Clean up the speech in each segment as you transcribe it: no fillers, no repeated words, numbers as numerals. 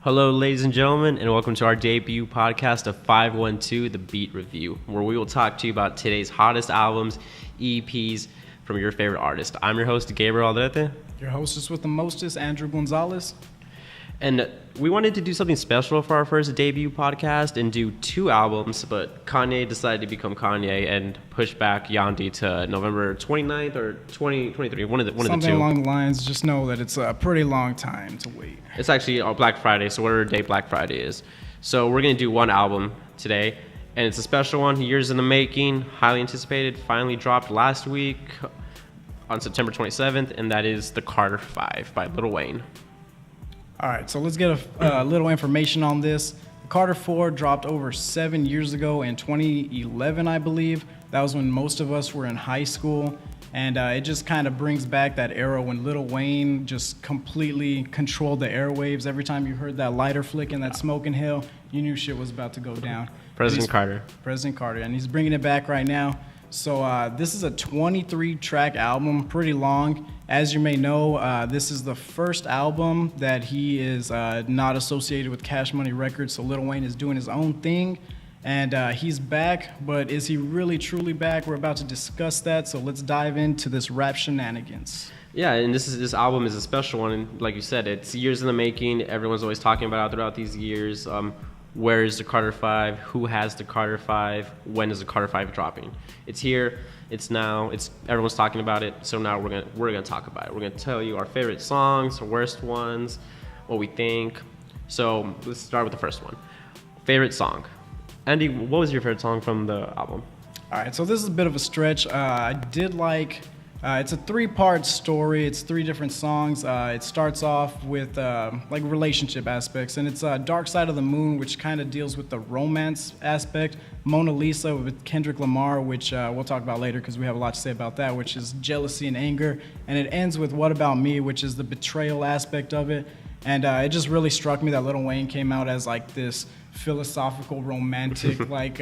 Hello, ladies and gentlemen, and welcome to our debut podcast of 512, The Beat Review, where we will talk to you about today's hottest albums, EPs, from your favorite artist. I'm your host, Gabriel Aldrete. Your hostess with the mostest, Andrew Gonzalez. And we wanted to do something special for our first debut podcast and do two albums, but Kanye decided to become Kanye and push back Yandi to November 29th or 2023, one of the two. Something along the lines, just know that it's a pretty long time to wait. It's actually Black Friday, so whatever day Black Friday is. So we're going to do one album today, and it's a special one, years in the making, highly anticipated, finally dropped last week on September 27th, and that is The Carter 5 by Lil Wayne. All right, so let's get a little information on this. Carter 4 dropped over 7 years ago in 2011, I believe. That was when most of us were in high school. And it just kind of brings back that era when Lil Wayne just completely controlled the airwaves. Every time you heard that lighter flick and that smoke inhale, you knew shit was about to go down. President Carter, and he's bringing it back right now. So this is a 23-track album, pretty long. As you may know, this is the first album that he is not associated with Cash Money Records, so Lil Wayne is doing his own thing. And he's back, but is he really truly back? We're about to discuss that, so let's dive into this rap shenanigans. Yeah, and this album is a special one, and like you said, it's years in the making. Everyone's always talking about it throughout these years. Where is the Carter 5? Who has the Carter 5? When is the Carter 5 dropping? It's here. It's now. Everyone's talking about it. So now we're gonna talk about it. We're gonna tell you our favorite songs, our worst ones, what we think. So let's start with the first one. Favorite song. Andy, what was your favorite song from the album? All right, so this is a bit of a stretch. I did like. It's a 3-part story. It's 3 different songs. It starts off with like relationship aspects, and it's Dark Side of the Moon, which kind of deals with the romance aspect. Mona Lisa with Kendrick Lamar, which we'll talk about later because we have a lot to say about that, which is jealousy and anger. And it ends with What About Me, which is the betrayal aspect of it. And it just really struck me that Lil Wayne came out as like this philosophical, romantic, like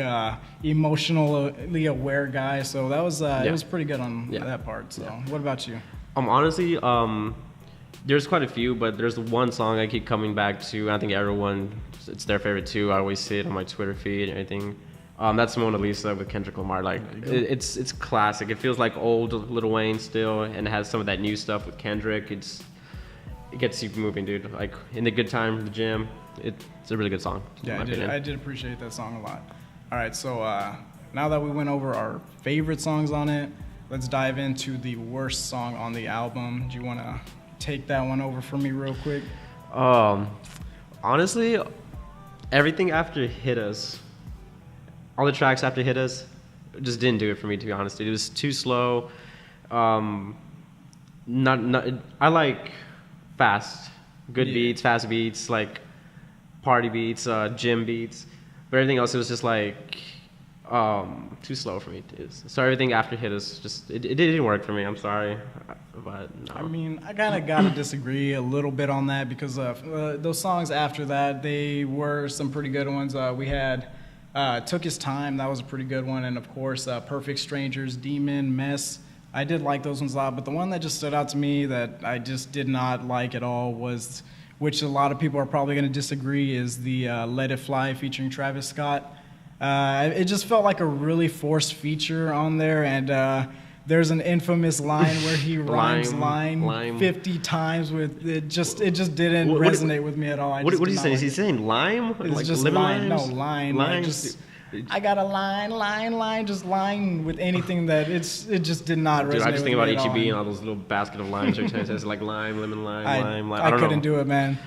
emotionally aware guy. So that was it was pretty good on that part. So what about you? Honestly, there's quite a few, but there's one song I keep coming back to. I think it's their favorite too. I always see it on my Twitter feed and everything. That's Mona Lisa with Kendrick Lamar. Like it's classic. It feels like old Lil Wayne still, and it has some of that new stuff with Kendrick. It gets you moving, dude. Like in the good time, the gym. It's a really good song. Yeah, I did appreciate that song a lot. All right, so now that we went over our favorite songs on it, let's dive into the worst song on the album. Do you want to take that one over for me real quick? Honestly, everything after Hit Us, all the tracks after Hit Us, just didn't do it for me, to be honest. It was too slow. I like fast, good beats, fast beats, like party beats, gym beats, but everything else, it was just like too slow for me. So everything after Hit Us, just it didn't work for me. I'm sorry, but no. I mean, I kind of gotta disagree a little bit on that because those songs after that, they were some pretty good ones. We had Took His Time, that was a pretty good one, and of course Perfect Strangers, Demon, Mess. I did like those ones a lot, but the one that just stood out to me that I just did not like at all was, which a lot of people are probably going to disagree, is the Let It Fly featuring Travis Scott. It just felt like a really forced feature on there, and there's an infamous line where he rhymes lime 50 times with it. Just didn't resonate with me at all. What are you saying? Is he saying lime? It's like just line. No, line. Lime. I got a line, just line with anything that it just did not resonate. Dude, I just think about HEB and all those little basket of limes. Every time it says like lime, lemon lime, lime. I couldn't do it, man.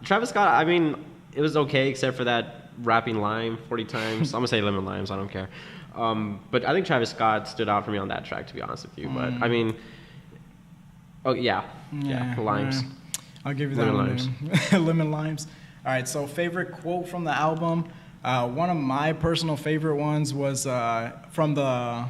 Travis Scott, I mean, it was okay except for that rapping lime 40 times. I'm gonna say lemon limes. I don't care. But I think Travis Scott stood out for me on that track, to be honest with you. But I mean, limes. I'll give you that lemon one. limes. Lemon limes. All right. So favorite quote from the album. One of my personal favorite ones was from the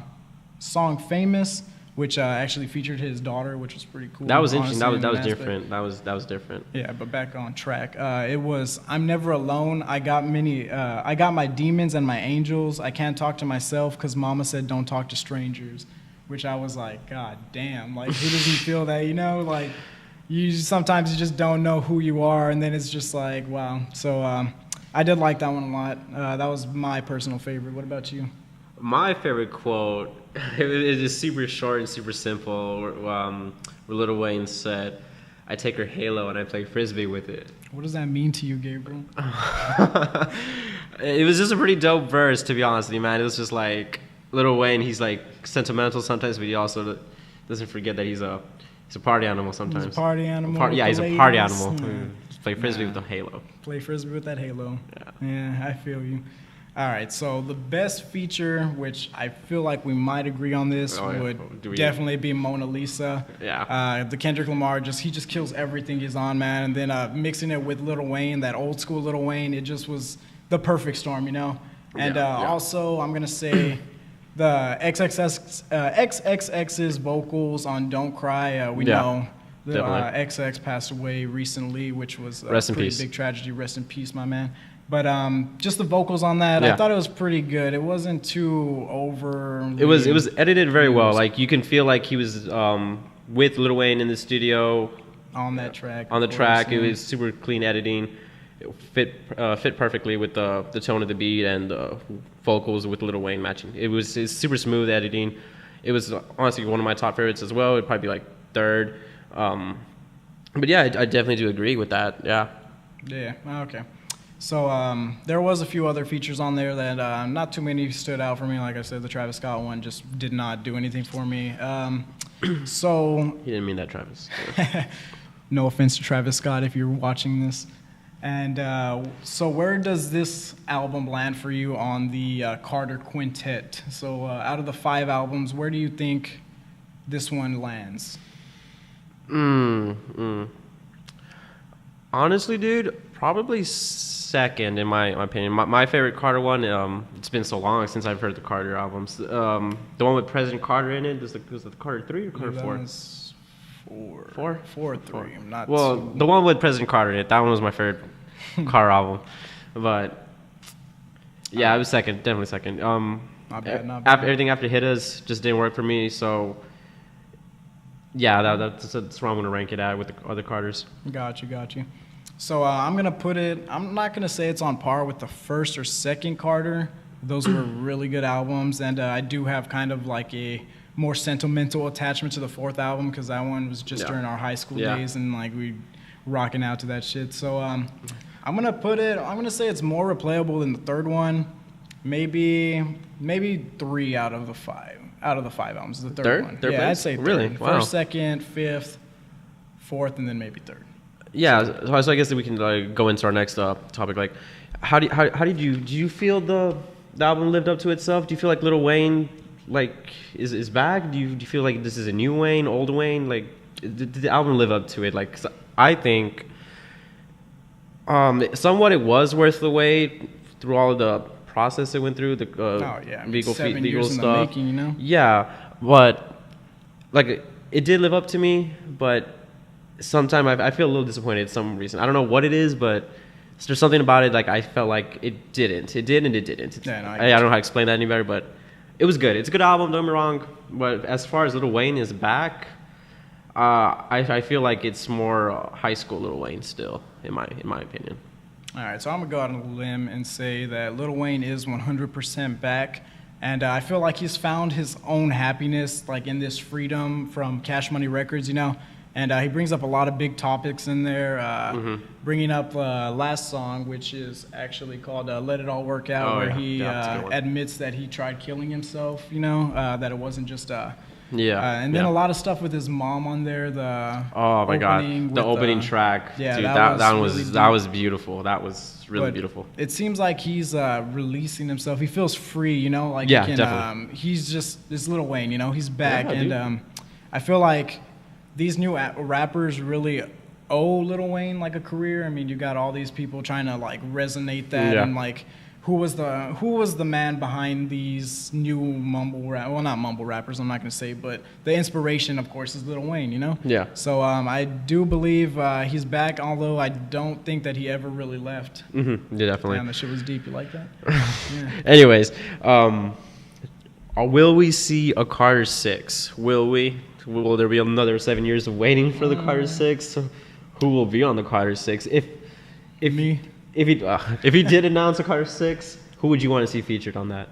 song Famous, which actually featured his daughter, which was pretty cool. That was interesting. That was different. That was different. Yeah, but back on track. It was I'm never alone. I got my demons and my angels. I can't talk to myself because mama said don't talk to strangers, which I was like, God damn. Like, who doesn't feel that, you know? Like, you sometimes you just don't know who you are, and then it's just like, wow. So I did like that one a lot. That was my personal favorite. What about you? My favorite quote, it is super short and super simple, where Lil Wayne said, "I take her halo and I play frisbee with it." What does that mean to you, Gabriel? It was just a pretty dope verse, to be honest with you, man. It was just like Lil Wayne. He's like sentimental sometimes, but he also doesn't forget that he's a party animal sometimes. He's a party animal. Yeah, he's a party animal. Just play frisbee with a halo. Play frisbee with that halo. Yeah. Yeah, I feel you. All right, so the best feature, which I feel like we might agree on this, would definitely be Mona Lisa. Yeah. The Kendrick Lamar, he just kills everything he's on, man. And then mixing it with Lil Wayne, that old school Lil Wayne, it just was the perfect storm, you know? And also, I'm going to say the XXX's vocals on Don't Cry. We know the XX passed away recently, which was a pretty big tragedy. Rest in peace, my man. But just the vocals on that, I thought it was pretty good. It wasn't too over. It was edited very well. Like you can feel like he was with Lil Wayne in the studio on that track. On the track, it was super clean editing. It fit perfectly with the tone of the beat and the vocals with Lil Wayne matching. It's super smooth editing. It was honestly one of my top favorites as well. It'd probably be like third. But yeah, I definitely do agree with that. Yeah. Yeah. Okay. So there was a few other features on there that not too many stood out for me. Like I said, the Travis Scott one just did not do anything for me. So he didn't mean that, Travis. No offense to Travis Scott if you're watching this. And so where does this album land for you on the Carter Quintet? So out of the 5 albums, where do you think this one lands? Honestly, dude, probably second in my opinion. My favorite Carter one. It's been so long since I've heard the Carter albums. The one with President Carter in it. Was the Carter 3 or Carter 4? 4. 4 3. I'm not. Well, the one with President Carter in it. That one was my favorite Carter album. But yeah, it was second. Definitely second. Not bad. Everything after Hit Us just didn't work for me. So yeah, that's where I'm gonna rank it at with the other Carters. Got you. So I'm going to put it, I'm not going to say it's on par with the first or second Carter. Those were really good albums. And I do have kind of like a more sentimental attachment to the 4th album because that one was just during our high school days and like we rocking out to that shit. So I'm going to say it's more replayable than the 3rd one. Maybe 3 out of the 5. Out of the 5 albums, the third one. Third place? I'd say 3rd. Really? Wow. 1st, 2nd, 5th, 4th, and then maybe 3rd. Yeah, so I guess that we can go into our next topic. Like, how did you feel the album lived up to itself? Do you feel like Lil Wayne is back? Do you feel like this is a new Wayne, old Wayne? Like, did the album live up to it? Like, 'cause I think somewhat it was worth the wait through all of the process it went through, the legal 7 years stuff. In the making, you know? Yeah, but like it did live up to me, but sometimes I feel a little disappointed for some reason. I don't know what it is, but there's something about it like I felt like it didn't. It did and it didn't. I don't know how to explain that any better, but it was good. It's a good album, don't get me wrong. But as far as Lil Wayne is back, I feel like it's more high school Lil Wayne still, in my opinion. All right, so I'm going to go out on a limb and say that Lil Wayne is 100% back. And I feel like he's found his own happiness like in this freedom from Cash Money Records, you know? And he brings up a lot of big topics in there, bringing up last song, which is actually called Let It All Work Out, where he admits that he tried killing himself, you know, that it wasn't just... and then a lot of stuff with his mom on there. The opening track. Yeah, dude, that was beautiful. That was really beautiful. It seems like he's releasing himself. He feels free, you know, like definitely. He's just this Lil Wayne, you know, he's back, and I feel like these new rappers really owe Lil Wayne like a career. I mean, you got all these people trying to like resonate that and like. Who was the man behind these new not mumble rappers, I'm not going to say, but the inspiration, of course, is Lil Wayne, you know? Yeah. So I do believe he's back, although I don't think that he ever really left. Mm-hmm. Yeah, definitely. Damn, that shit was deep. You like that? Yeah. Anyways, will we see a Carter 6? Will we? will there be another 7 years of waiting for the Carter 6? Who will be on the Carter 6? If Me. if he did announce a Carter 6, who would you want to see featured on that?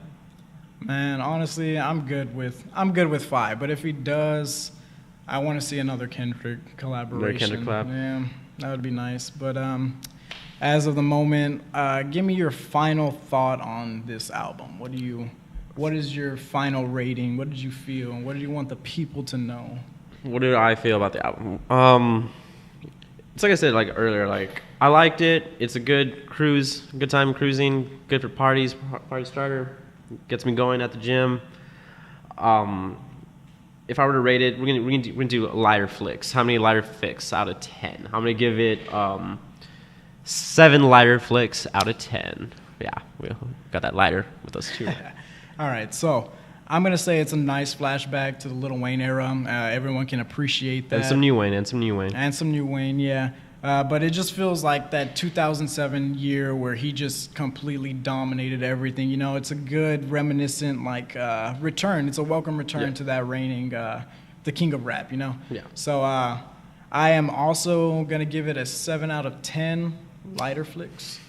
Man, honestly, I'm good with 5. But if he does, I want to see another Kendrick collaboration. Kendrick collab. Yeah, that would be nice. But as of the moment, give me your final thought on this album. What is your final rating? What did you feel? What did you want the people to know? What did I feel about the album? It's like I said earlier, I liked it. It's a good cruise, good time cruising, good for party starter. Gets me going at the gym. If I were to rate it, we're gonna do lighter flicks. How many lighter flicks out of 10? I'm gonna give it 7 lighter flicks out of 10. Yeah, we got that lighter with us too. All right, so I'm going to say it's a nice flashback to the Lil Wayne era. Everyone can appreciate that. And some new Wayne. And some new Wayne, yeah. But it just feels like that 2007 year where he just completely dominated everything. You know, it's a good reminiscent, return. It's a welcome return to that reigning, the king of rap, you know? Yeah. So I am also going to give it a 7 out of 10 lighter flicks.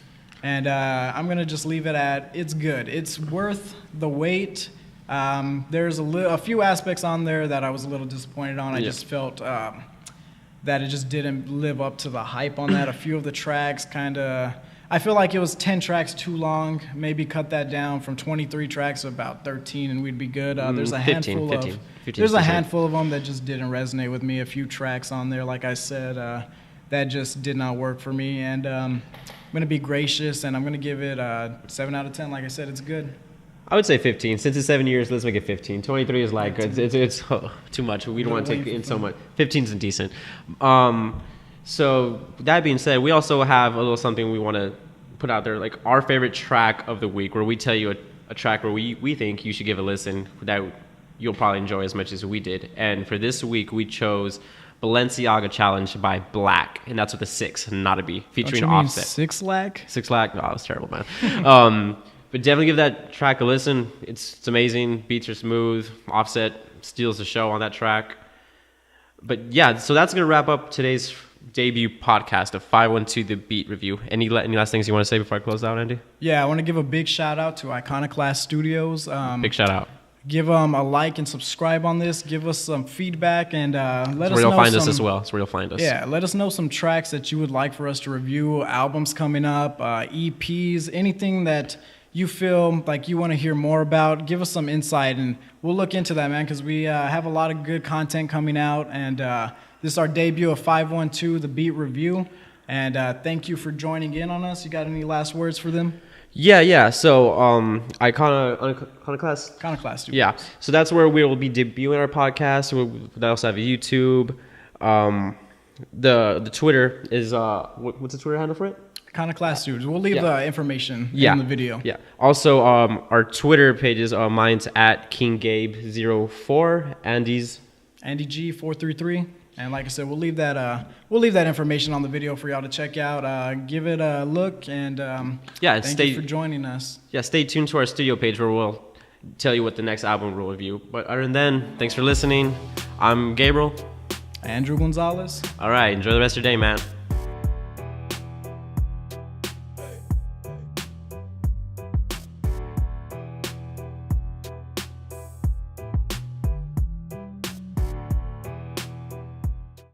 And I'm going to just leave it at it's good. It's worth the wait. There's a few aspects on there that I was a little disappointed on. I just felt that it just didn't live up to the hype on that. A few of the tracks I feel like it was 10 tracks too long. Maybe cut that down from 23 tracks to about 13 and we'd be good. There's a 15 handful of them that just didn't resonate with me. A few tracks on there, like I said, that just did not work for me. And I'm going to be gracious, and I'm going to give it a 7 out of 10. Like I said, it's good. I would say 15. Since it's 7 years, let's make it 15. 23 is it's too much. We don't want to take in so much. 15 is decent. So that being said, we also have a little something we want to put out there, like our favorite track of the week, where we tell you a track where we think you should give a listen that you'll probably enjoy as much as we did. And for this week, we chose Balenciaga Challenge by Black, and that's with a 6, not a B, featuring Offset. 6 Lack? 6 Lack? Oh, that was terrible, man. But definitely give that track a listen. It's amazing. Beats are smooth. Offset steals the show on that track. But yeah, so that's going to wrap up today's debut podcast of 512 The Beat Review. Any last things you want to say before I close out, Andy? Yeah, I want to give a big shout out to Iconoclast Studios. Big shout out. Give them a like and subscribe on this. Give us some feedback and let us know. Where you'll find us as well. That's where you'll find us. Yeah, let us know some tracks that you would like for us to review, albums coming up, EPs, anything that you feel like you want to hear more about. Give us some insight, and we'll look into that, man, because we have a lot of good content coming out. And this is our debut of 512, The Beat Review. And thank you for joining in on us. You got any last words for them? Yeah. So, Iconoclast? Iconoclast Studios. Yeah. So that's where we will be debuting our podcast. They also have a YouTube. The Twitter is, what's the Twitter handle for it? Iconoclast Studios. We'll leave the information in the video. Yeah. Also, our Twitter pages, mine's at KingGabe04, Andy's Andy G433. And like I said, we'll leave that information on the video for y'all to check out. Give it a look, and thank you for joining us. Yeah, stay tuned to our studio page where we'll tell you what the next album we'll review. But other than that, thanks for listening. I'm Gabriel. Andrew Gonzalez. All right, enjoy the rest of your day, man.